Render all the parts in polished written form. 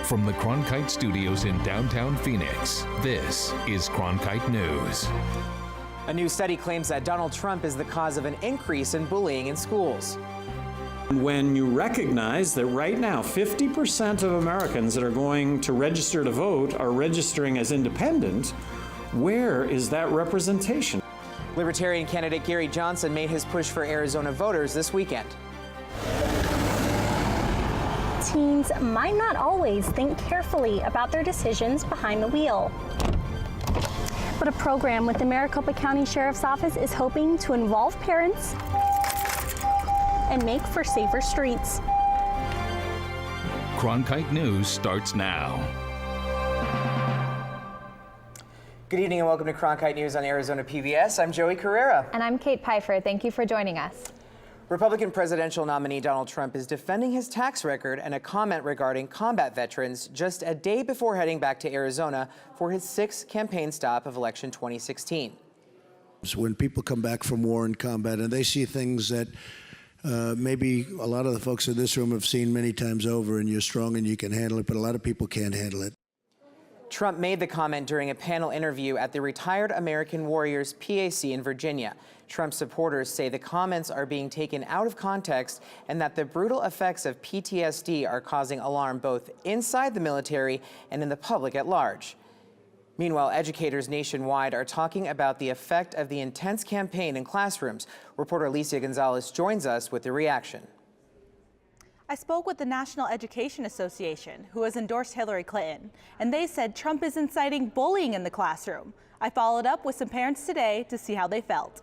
From the Cronkite Studios in downtown Phoenix, this is Cronkite News. A new study claims that Donald Trump is the cause of an increase in bullying in schools. When you recognize that right now 50% of Americans that are going to register to vote are registering as independent, where is that representation? Libertarian candidate Gary Johnson made his push for Arizona voters this weekend. Teens might not always think carefully about their decisions behind the wheel. But a program with the Maricopa County Sheriff's Office is hoping to involve parents and make for safer streets. Cronkite News starts now. Good evening and welcome to Cronkite News on Arizona PBS. I'm Joey Carrera. And I'm Kate Pfeiffer. Thank you for joining us. Republican presidential nominee Donald Trump is defending his tax record and a comment regarding combat veterans just a day before heading back to Arizona for his 6th campaign stop of election 2016. When people come back from war and combat and they see things that maybe a lot of the folks in this room have seen many times over, and you're strong and you can handle it, but a lot of people can't handle it. Trump made the comment during a panel interview at the Retired American Warriors PAC in Virginia. Trump supporters say the comments are being taken out of context and that the brutal effects of PTSD are causing alarm both inside the military and in the public at large. Meanwhile, educators nationwide are talking about the effect of the intense campaign in classrooms. Reporter Alicia Gonzalez joins us with the reaction. I spoke with the National Education Association, who has endorsed Hillary Clinton, and they said Trump is inciting bullying in the classroom. I followed up with some parents today to see how they felt.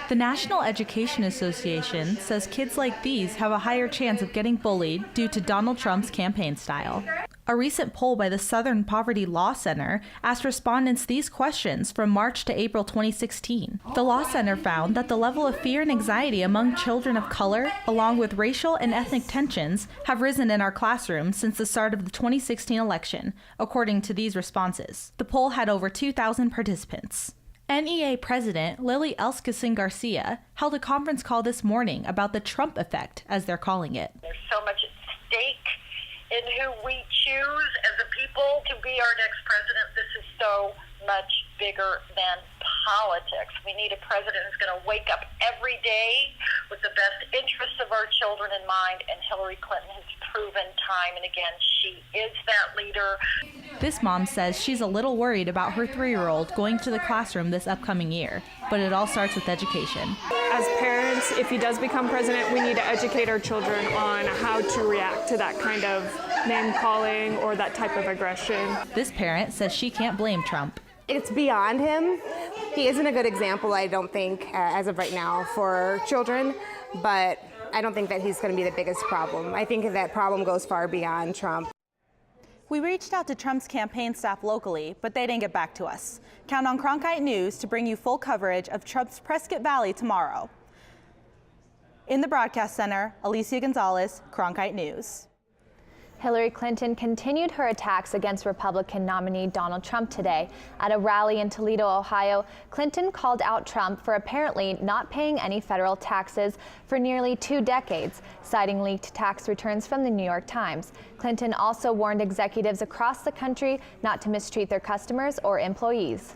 The National Education Association says kids like these have a higher chance of getting bullied due to Donald Trump's campaign style. A recent poll by the Southern Poverty Law Center asked respondents these questions from March to April 2016. The Law Center found that the level of fear and anxiety among children of color, along with racial and ethnic tensions, have risen in our classrooms since the start of the 2016 election, according to these responses. The poll had over 2,000 participants. NEA President Lily Elskison Garcia held a conference call this morning about the Trump effect, as they're calling it. There's so much at stake in who we choose as a people to be our next president. This is so much bigger than politics. We need a president who's going to wake up every day with the best interests of our children in mind, and Hillary Clinton has proven time and again she is that leader. This mom says she's a little worried about her 3-year-old going to the classroom this upcoming year, but it all starts with education. As parents, if he does become president, we need to educate our children on how to react to that kind of name calling or that type of aggression. This parent says she can't blame Trump. It's beyond him. He isn't a good example, I don't think, as of right now for children, but I don't think that he's going to be the biggest problem. I think that problem goes far beyond Trump. We reached out to Trump's campaign staff locally, but they didn't get back to us. Count on Cronkite News to bring you full coverage of Trump's Prescott Valley tomorrow. In the broadcast center, Alicia Gonzalez, Cronkite News. Hillary Clinton continued her attacks against Republican nominee Donald Trump today. At a rally in Toledo, Ohio, Clinton called out Trump for apparently not paying any federal taxes for nearly 2 decades, citing leaked tax returns from the New York Times. Clinton also warned executives across the country not to mistreat their customers or employees.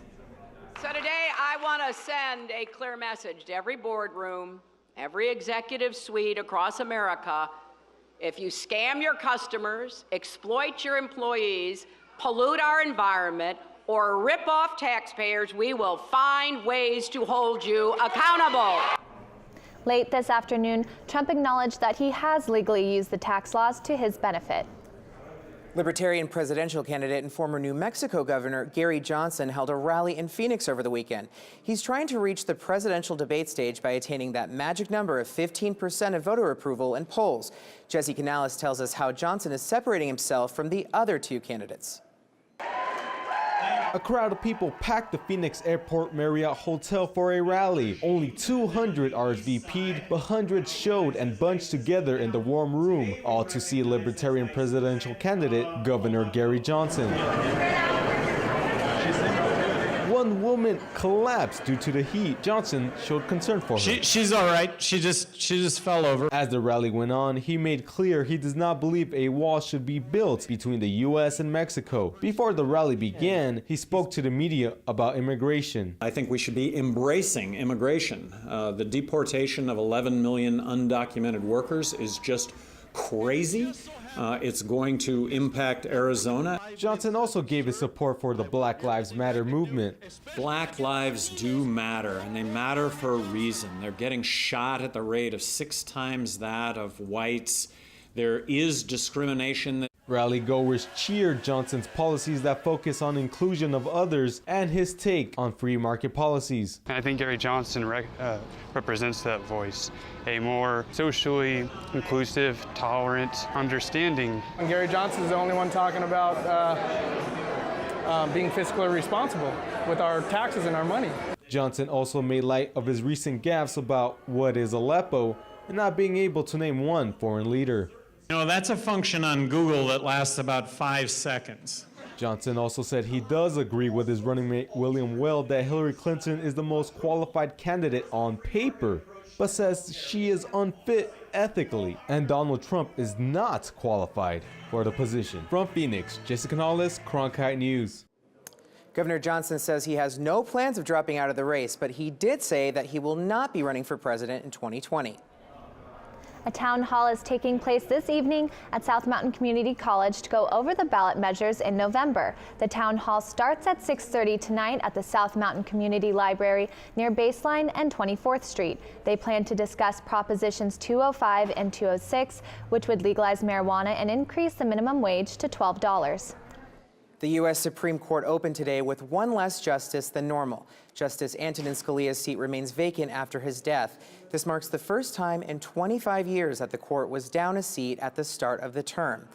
So today I want to send a clear message to every boardroom, every executive suite across America. If you scam your customers, exploit your employees, pollute our environment, or rip off taxpayers, we will find ways to hold you accountable. Late this afternoon, Trump acknowledged that he has legally used the tax laws to his benefit. Libertarian presidential candidate and former New Mexico Governor Gary Johnson held a rally in Phoenix over the weekend. He's trying to reach the presidential debate stage by attaining that magic number of 15% of voter approval in polls. Jesse Canales tells us how Johnson is separating himself from the other 2 candidates. A crowd of people packed the Phoenix Airport Marriott Hotel for a rally. Only 200 RSVP'd, but hundreds showed and bunched together in the warm room, all to see Libertarian presidential candidate Governor Gary Johnson. One woman didn't collapse due to the heat. Johnson showed concern for her. She's all right. She just fell over. As the rally went on, he made clear he does not believe a wall should be built between the U.S. and Mexico. Before the rally began, he spoke to the media about immigration. I think we should be embracing immigration. The deportation of 11 million undocumented workers is just crazy. It's going to impact Arizona. Johnson also gave his support for the Black Lives Matter movement. Black lives do matter, and they matter for a reason. They're getting shot at the rate of 6 times that of whites. There is discrimination. Rally goers cheered Johnson's policies that focus on inclusion of others and his take on free market policies. I think Gary Johnson represents that voice, a more socially inclusive, tolerant, understanding. And Gary Johnson is the only one talking about being fiscally responsible with our taxes and our money. Johnson also made light of his recent gaffes about what is Aleppo and not being able to name one foreign leader. You know, that's a function on Google that lasts about 5 seconds. Johnson also said he does agree with his running mate William Weld that Hillary Clinton is the most qualified candidate on paper, but says she is unfit ethically and Donald Trump is not qualified for the position. From Phoenix, Jessica Nollis, Cronkite News. Governor Johnson says he has no plans of dropping out of the race, but he did say that he will not be running for president in 2020. A town hall is taking place this evening at South Mountain Community College to go over the ballot measures in November. The town hall starts at 6:30 tonight at the South Mountain Community Library near Baseline and 24th Street. They plan to discuss Propositions 205 and 206, which would legalize marijuana and increase the minimum wage to $12. The U.S. Supreme Court opened today with one less justice than normal. Justice Antonin Scalia's seat remains vacant after his death. This marks the first time in 25 years that the court was down a seat at the start of the term.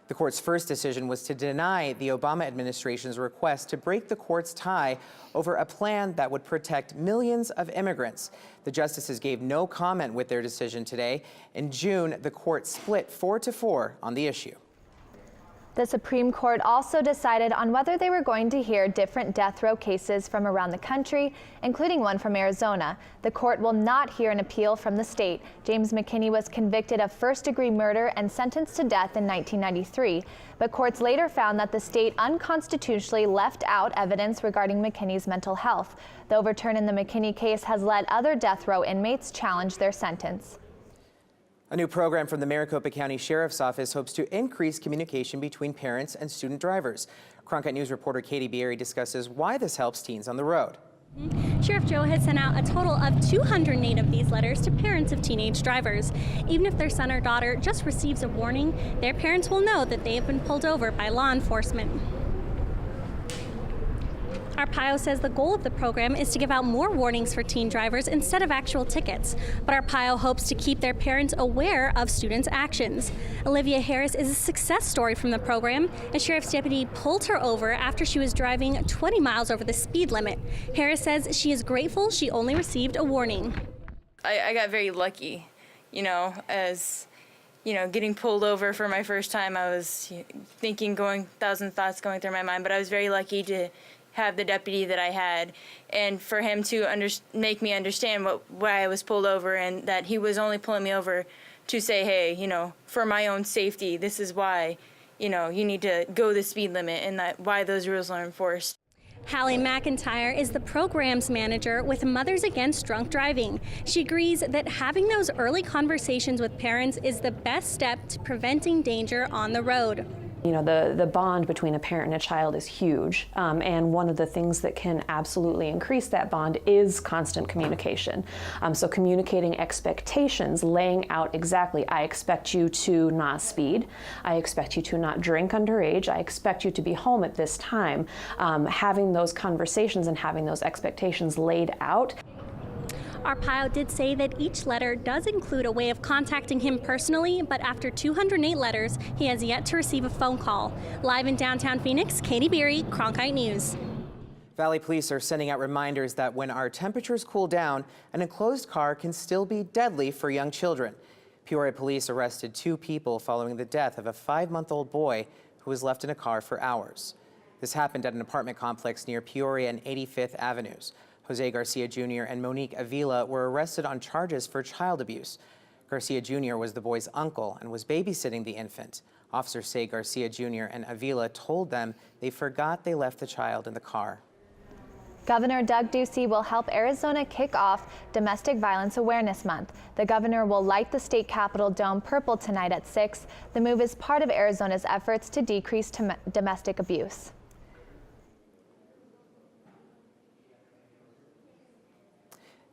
The court's first decision was to deny the Obama administration's request to break the court's tie over a plan that would protect millions of immigrants. The justices gave no comment with their decision today. In June, the court split 4-4 on the issue. The Supreme Court also decided on whether they were going to hear different death row cases from around the country, including one from Arizona. The court will not hear an appeal from the state. James McKinney was convicted of first-degree murder and sentenced to death in 1993. But courts later found that the state unconstitutionally left out evidence regarding McKinney's mental health. The overturn in the McKinney case has led other death row inmates challenge their sentence. A new program from the Maricopa County Sheriff's Office hopes to increase communication between parents and student drivers. Cronkite News reporter Katie Bieri discusses why this helps teens on the road. Sheriff Joe has sent out a total of 208 of these letters to parents of teenage drivers. Even if their son or daughter just receives a warning, their parents will know that they have been pulled over by law enforcement. Arpaio says the goal of the program is to give out more warnings for teen drivers instead of actual tickets. But Arpaio hopes to keep their parents aware of students' actions. Olivia Harris is a success story from the program. A sheriff's deputy pulled her over after she was driving 20 miles over the speed limit. Harris says she is grateful she only received a warning. I got very lucky, as getting pulled over for my first time. I was thinking, 1,000 thoughts going through my mind, but I was very lucky to have the deputy that I had, and for him to make me understand why I was pulled over, and that he was only pulling me over to say, hey, for my own safety, this is why, you need to go the speed limit, and that why those rules are enforced. Hallie McIntyre is the program's manager with Mothers Against Drunk Driving. She agrees that having those early conversations with parents is the best step to preventing danger on the road. The bond between a parent and a child is huge, and one of the things that can absolutely increase that bond is constant communication. So communicating expectations, laying out exactly, I expect you to not speed, I expect you to not drink underage, I expect you to be home at this time. Having those conversations and having those expectations laid out. Arpaio did say that each letter does include a way of contacting him personally, but after 208 letters, he has yet to receive a phone call. Live in downtown Phoenix, Katie Beery, Cronkite News. Valley Police are sending out reminders that when our temperatures cool down, an enclosed car can still be deadly for young children. Peoria Police arrested 2 people following the death of a 5-month-old boy who was left in a car for hours. This happened at an apartment complex near Peoria and 85th Avenues. Jose Garcia Jr. and Monique Avila were arrested on charges for child abuse. Garcia Jr. was the boy's uncle and was babysitting the infant. Officers say Garcia Jr. and Avila told them they forgot they left the child in the car. Governor Doug Ducey will help Arizona kick off Domestic Violence Awareness Month. The governor will light the state capitol dome purple tonight at 6. The move is part of Arizona's efforts to decrease domestic abuse.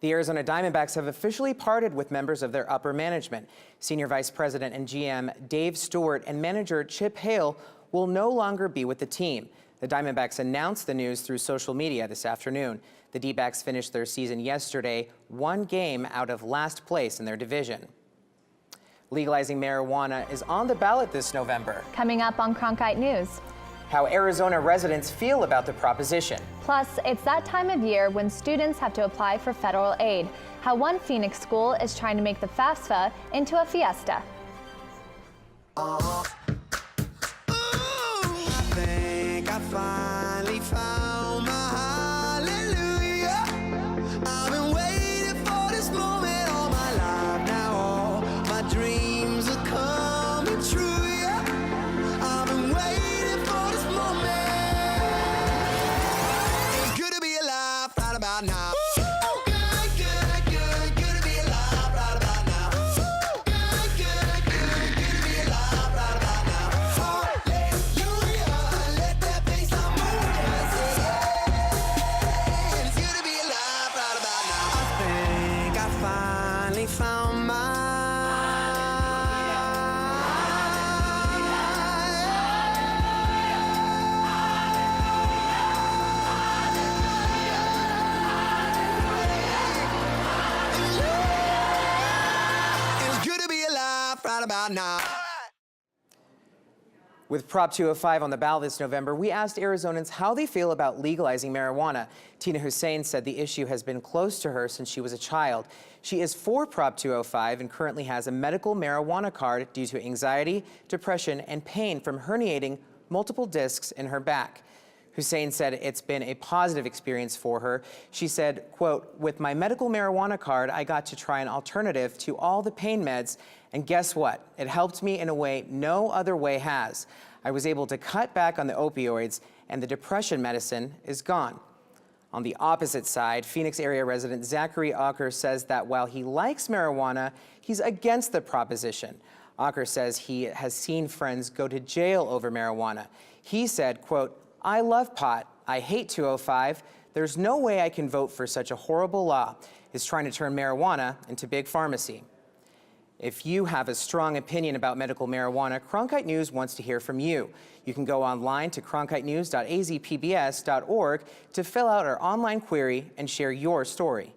The Arizona Diamondbacks have officially parted with members of their upper management. Senior Vice President and GM Dave Stewart and manager Chip Hale will no longer be with the team. The Diamondbacks announced the news through social media this afternoon. The D-backs finished their season yesterday, one game out of last place in their division. Legalizing marijuana is on the ballot this November. Coming up on Cronkite News. How Arizona residents feel about the proposition. Plus, it's that time of year when students have to apply for federal aid. How one Phoenix school is trying to make the FAFSA into a fiesta. Finally found my hallelujah. I've been waiting for this moment all my life now. All my dreams are coming true, yeah. I've been waiting for this moment. It's good to be alive right about now. Now. With Prop 205 on the ballot this November, we asked Arizonans how they feel about legalizing marijuana. Tina Hussein said the issue has been close to her since she was a child. She is for Prop 205 and currently has a medical marijuana card due to anxiety, depression, and pain from herniating multiple discs in her back. Hussein said it's been a positive experience for her. She said, quote, "With my medical marijuana card, I got to try an alternative to all the pain meds, and guess what? It helped me in a way no other way has. I was able to cut back on the opioids, and the depression medicine is gone." On the opposite side, Phoenix area resident Zachary Ocker says that while he likes marijuana, he's against the proposition. Ocker says he has seen friends go to jail over marijuana. He said, quote, "I love pot. I hate 205. There's no way I can vote for such a horrible law. It's trying to turn marijuana into big pharmacy." If you have a strong opinion about medical marijuana, Cronkite News wants to hear from you. You can go online to cronkitenews.azpbs.org to fill out our online query and share your story.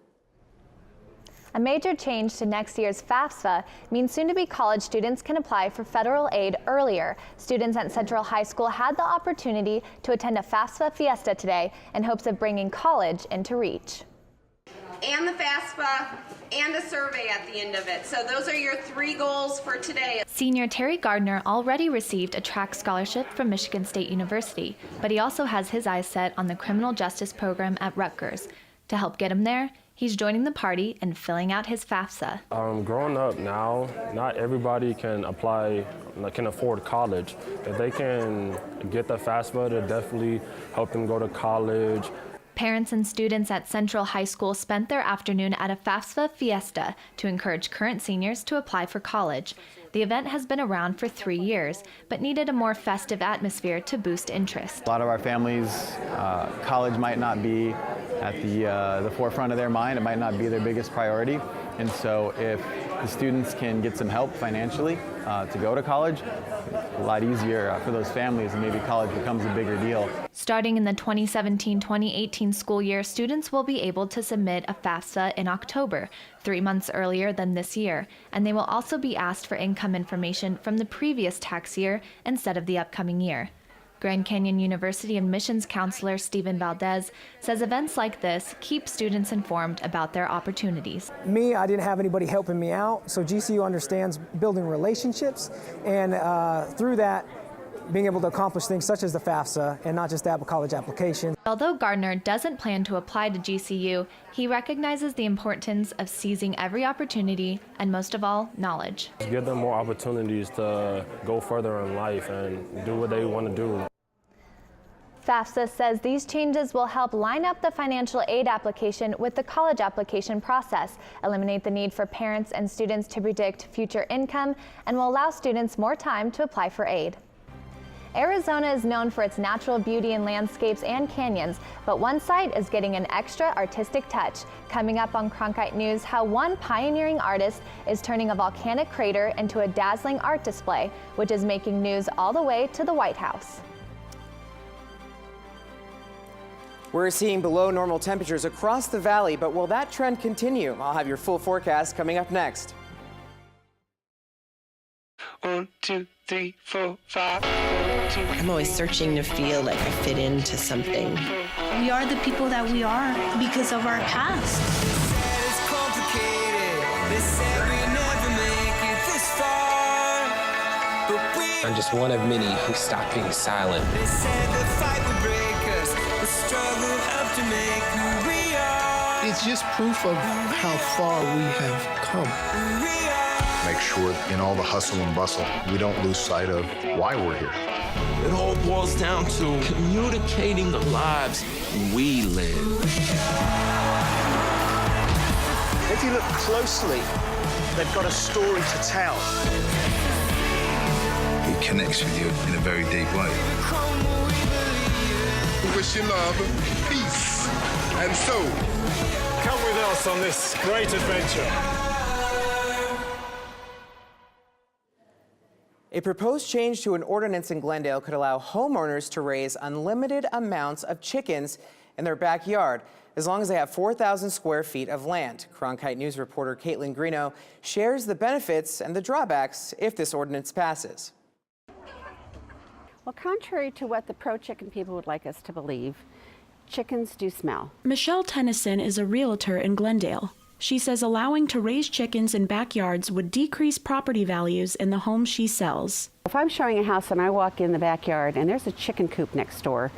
A major change to next year's FAFSA means soon-to-be college students can apply for federal aid earlier. Students at Central High School had the opportunity to attend a FAFSA fiesta today in hopes of bringing college into reach. And the FAFSA and a survey at the end of it. So those are your 3 goals for today. Senior Terry Gardner already received a track scholarship from Michigan State University, but he also has his eyes set on the criminal justice program at Rutgers. To help get him there, he's joining the party and filling out his FAFSA. Growing up now, not everybody can afford college. If they can get the FAFSA, to definitely help them go to college. Parents and students at Central High School spent their afternoon at a FAFSA fiesta to encourage current seniors to apply for college. The event has been around for 3 years, but needed a more festive atmosphere to boost interest. A lot of our families, college might not be at the forefront of their mind. It might not be their biggest priority. And so if the students can get some help financially to go to college, a lot easier for those families, and maybe college becomes a bigger deal. Starting in the 2017-2018 school year, students will be able to submit a FAFSA in October, 3 months earlier than this year, and they will also be asked for income information from the previous tax year instead of the upcoming year. Grand Canyon University admissions counselor Stephen Valdez says events like this keep students informed about their opportunities. Me, I didn't have anybody helping me out, so GCU understands building relationships, and through that, being able to accomplish things such as the FAFSA and not just the college application. Although Gardner doesn't plan to apply to GCU, he recognizes the importance of seizing every opportunity and, most of all, knowledge. Give them more opportunities to go further in life and do what they want to do. FAFSA says these changes will help line up the financial aid application with the college application process, eliminate the need for parents and students to predict future income, and will allow students more time to apply for aid. Arizona is known for its natural beauty and landscapes and canyons, but one site is getting an extra artistic touch. Coming up on Cronkite News, how one pioneering artist is turning a volcanic crater into a dazzling art display, which is making news all the way to the White House. We're seeing below normal temperatures across the valley, but will that trend continue? I'll have your full forecast coming up next. 1, 2, 3, 4, 5. I'm always searching to feel like I fit into something. We are the people that we are because of our past. It's complicated. They said we never make it this far. But I'm just one of many who stopped being silent. they said the fight would break us. The struggle helped to make who we are. It's just proof of how far we have come. Make sure in all the hustle and bustle, we don't lose sight of why we're here. It all boils down to communicating the lives we live. If you look closely, they've got a story to tell. It connects with you in a very deep way. We wish you love, peace, and soul. Come with us on this great adventure. A proposed change to an ordinance in Glendale could allow homeowners to raise unlimited amounts of chickens in their backyard, as long as they have 4,000 square feet of land. Cronkite News reporter Caitlin Greeno shares the benefits and the drawbacks if this ordinance passes. Well, contrary to what the pro-chicken people would like us to believe, chickens do smell. Michelle Tennyson is a realtor in Glendale. She says allowing to raise chickens in backyards would decrease property values in the homes she sells. If I'm showing a house and I walk in the backyard and there's a chicken coop next door,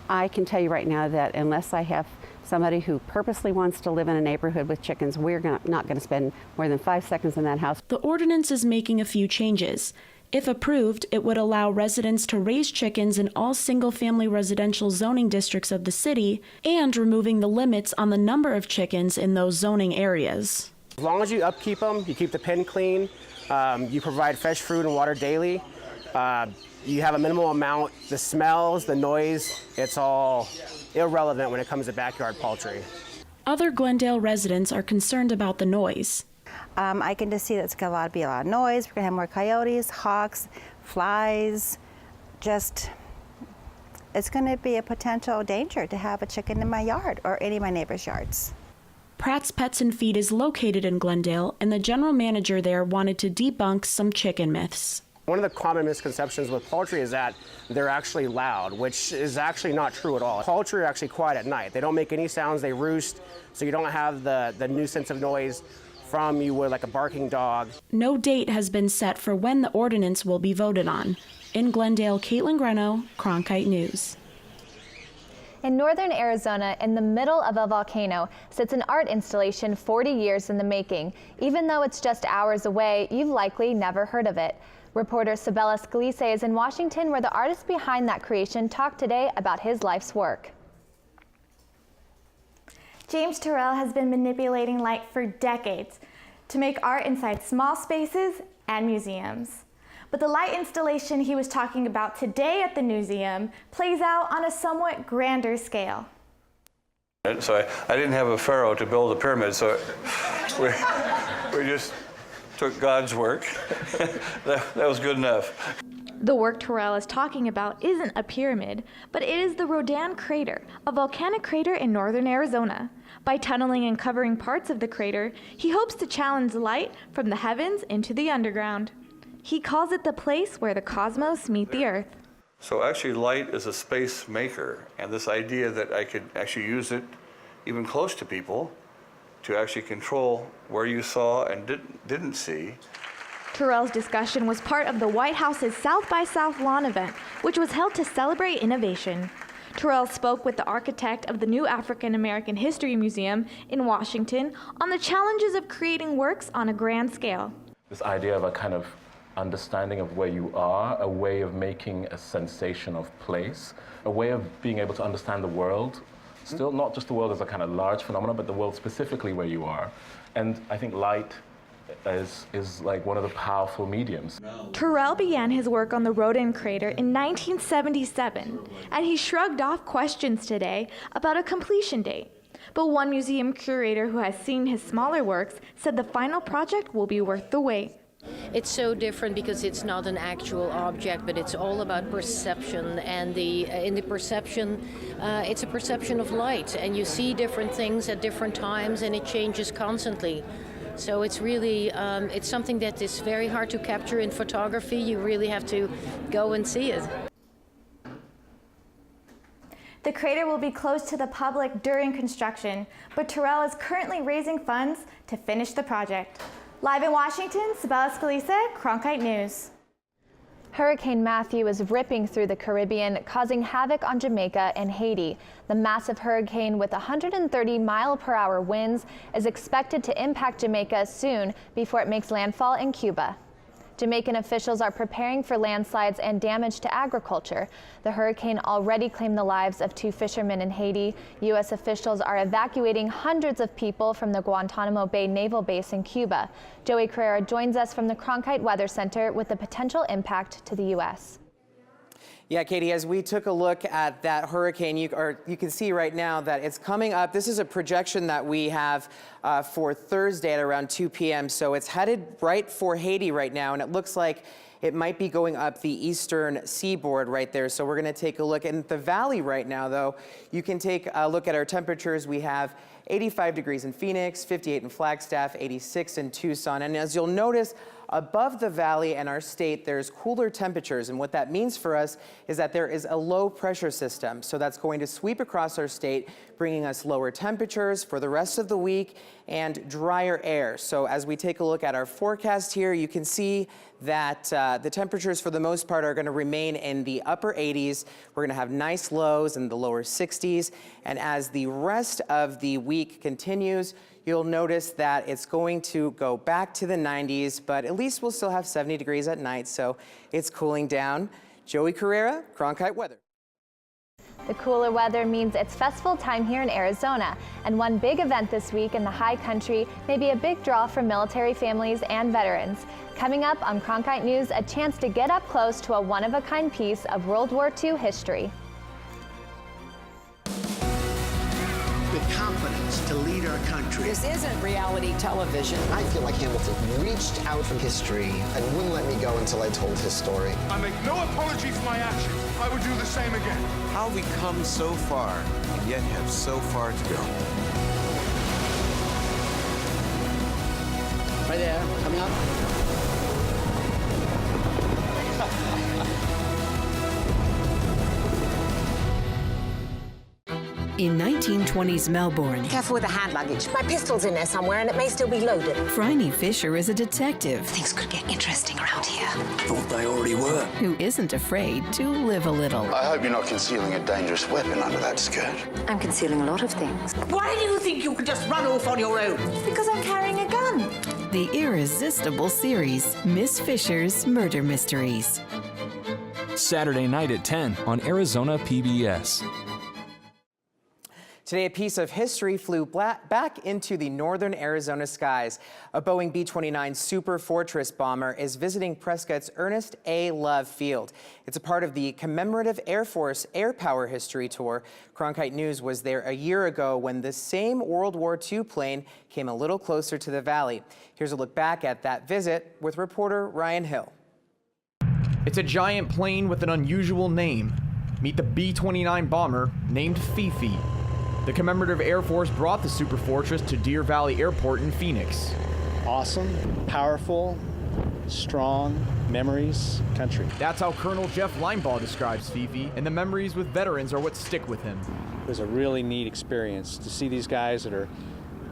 I can tell you right now that unless I have somebody who purposely wants to live in a neighborhood with chickens, we're not going to spend more than 5 seconds in that house. The ordinance is making a few changes. If approved, it would allow residents to raise chickens in all single-family residential zoning districts of the city and removing the limits on the number of chickens in those zoning areas. As long as you upkeep them, you keep the pen clean, you provide fresh food and water daily, you have a minimal amount, the smells, the noise, it's all irrelevant when it comes to backyard poultry. Other Glendale residents are concerned about the noise. I can just see that it's going to be a lot of noise. We're going to have more coyotes, hawks, flies. It's going to be a potential danger to have a chicken in my yard or any of my neighbors' yards. Pratt's Pets and Feed is located in Glendale, and the general manager there wanted to debunk some chicken myths. One of the common misconceptions with poultry is that they're actually loud, which is actually not true at all. Poultry are actually quiet at night. They don't make any sounds, they roost, so you don't have the nuisance of noise from you would like a barking dog. No date has been set for when the ordinance will be voted on. In Glendale, Caitlin Greeno, Cronkite News. In northern Arizona, in the middle of a volcano, sits an art installation 40 years in the making. Even though it's just hours away, you've likely never heard of it. Reporter Sabella Scalise is in Washington, where the artist behind that creation talked today about his life's work. James Turrell has been manipulating light for decades to make art inside small spaces and museums. But the light installation he was talking about today at the museum plays out on a somewhat grander scale. So I didn't have a pharaoh to build a pyramid, so we just took God's work. that was good enough. The work Turrell is talking about isn't a pyramid, but it is the Rodan Crater, a volcanic crater in northern Arizona. By tunneling and covering parts of the crater, he hopes to challenge light from the heavens into the underground. He calls it the place where the cosmos meet the earth. So actually light is a space maker, and this idea that I could actually use it even close to people to actually control where you saw and didn't see. Terrell's discussion was part of the White House's South by South Lawn event, which was held to celebrate innovation. Terrell spoke with the architect of the new African American History Museum in Washington on the challenges of creating works on a grand scale. This idea of a kind of understanding of where you are, a way of making a sensation of place, a way of being able to understand the world, still not just the world as a kind of large phenomenon, but the world specifically where you are. And I think light is like one of the powerful mediums. Terrell began his work on the Rodin crater in 1977, and he shrugged off questions today about a completion date. But one museum curator who has seen his smaller works said the final project will be worth the wait. It's so different because it's not an actual object, but it's all about perception. And in the perception, it's a perception of light, and you see different things at different times, and it changes constantly. So it's really, it's something that is very hard to capture in photography. You really have to go and see it. The crater will be closed to the public during construction, but Terrell is currently raising funds to finish the project. Live in Washington, Sabella Scalise, Cronkite News. Hurricane Matthew is ripping through the Caribbean, causing havoc on Jamaica and Haiti. The massive hurricane with 130-mile-per-hour winds is expected to impact Jamaica soon before it makes landfall in Cuba. Jamaican officials are preparing for landslides and damage to agriculture. The hurricane already claimed the lives of 2 fishermen in Haiti. U.S. officials are evacuating hundreds of people from the Guantanamo Bay Naval Base in Cuba. Joey Carrera joins us from the Cronkite Weather Center with the potential impact to the U.S. Yeah, Katie, as we took a look at that hurricane, you can see right now that it's coming up. This is a projection that we have for Thursday at around 2 p.m. So it's headed right for Haiti right now, and it looks like it might be going up the eastern seaboard right there. So we're going to take a look. In the valley right now, though, you can take a look at our temperatures. We have 85 degrees in Phoenix, 58 in Flagstaff, 86 in Tucson. And as you'll notice, above the valley and our state, there's cooler temperatures. And what that means for us is that there is a low pressure system. So that's going to sweep across our state, bringing us lower temperatures for the rest of the week and drier air. So as we take a look at our forecast here, you can see that the temperatures for the most part are going to remain in the upper 80s. We're going to have nice lows in the lower 60s. And as the rest of the week continues, you'll notice that it's going to go back to the 90s, but at least we'll still have 70 degrees at night, so it's cooling down. Joey Carrera, Cronkite Weather. The cooler weather means it's festival time here in Arizona, and one big event this week in the high country may be a big draw for military families and veterans. Coming up on Cronkite News, a chance to get up close to a one-of-a-kind piece of World War II history. The confidence to lead our country. This isn't reality television. I feel like Hamilton reached out from history and wouldn't let me go until I told his story. I make no apology for my actions. I would do the same again. How we come so far and yet have so far to go. Right there, coming up. In 1920s Melbourne, Careful with the hand luggage. My pistol's in there somewhere and it may still be loaded. Phryne Fisher is a detective. Things could get interesting around here. I thought they already were. Who isn't afraid to live a little. I hope you're not concealing a dangerous weapon under that skirt. I'm concealing a lot of things. Why do you think you can just run off on your own? Because I'm carrying a gun. The irresistible series, Miss Fisher's Murder Mysteries. Saturday night at 10 on Arizona PBS. Today, a piece of history flew back into the northern Arizona skies. A Boeing B-29 Super Fortress bomber is visiting Prescott's Ernest A. Love Field. It's a part of the commemorative Air Force Air Power History Tour. Cronkite News was there a year ago when the same World War II plane came a little closer to the valley. Here's a look back at that visit with reporter Ryan Hill. It's a giant plane with an unusual name. Meet the B-29 bomber named Fifi. The commemorative Air Force brought the Super Fortress to Deer Valley Airport in Phoenix. Awesome, powerful, strong memories country. That's how Colonel Jeff Linebaugh describes Fifi, and the memories with veterans are what stick with him. It was a really neat experience to see these guys that are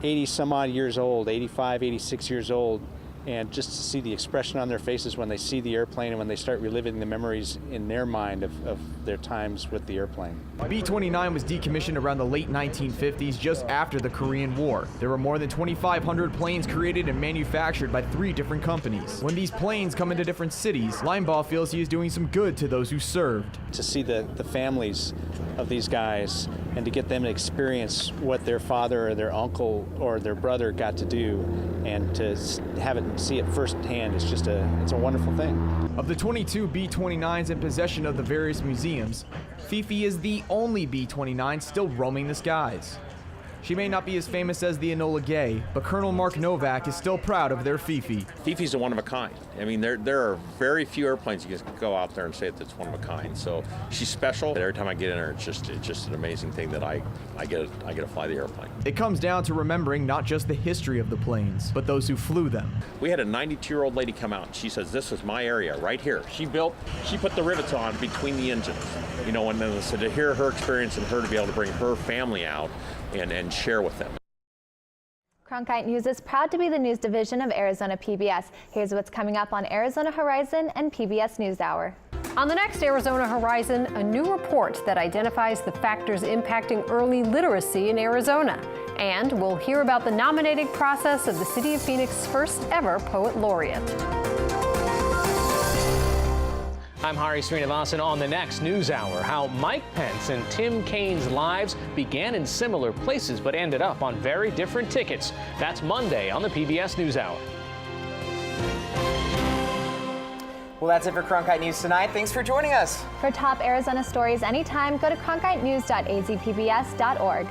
80 some odd years old, 85, 86 years old, And just to see the expression on their faces when they see the airplane and when they start reliving the memories in their mind of their times with the airplane. B-29 was decommissioned around the late 1950s, just after the Korean War. There were more than 2,500 planes created and manufactured by 3 different companies. When these planes come into different cities, Linebaugh feels he is doing some good to those who served. To see the families of these guys and to get them to experience what their father or their uncle or their brother got to do, and to have it and see it firsthand, it's a wonderful thing. Of the 22 B-29s in possession of the various museums, Fifi is the only B-29 still roaming the skies. She may not be as famous as the Enola Gay, but Colonel Mark Novak is still proud of their Fifi. Fifi's a one of a kind. I mean, there are very few airplanes you can go out there and say that it's one of a kind. So she's special. Every time I get in her, it's just an amazing thing that I get to fly the airplane. It comes down to remembering not just the history of the planes, but those who flew them. We had a 92-year-old lady come out, and she says, "This is my area right here." She put the rivets on between the engines, you know, and then so to hear her experience and her to be able to bring her family out and share with them. Cronkite News is proud to be the news division of Arizona PBS. Here's what's coming up on Arizona Horizon and PBS NewsHour. On the next Arizona Horizon, a new report that identifies the factors impacting early literacy in Arizona. And we'll hear about the nominating process of the City of Phoenix's first ever Poet Laureate. I'm Hari Srinivasan on the next NewsHour. How Mike Pence and Tim Kaine's lives began in similar places but ended up on very different tickets. That's Monday on the PBS NewsHour. Well, that's it for Cronkite News tonight. Thanks for joining us. For top Arizona stories anytime, go to cronkitenews.azpbs.org.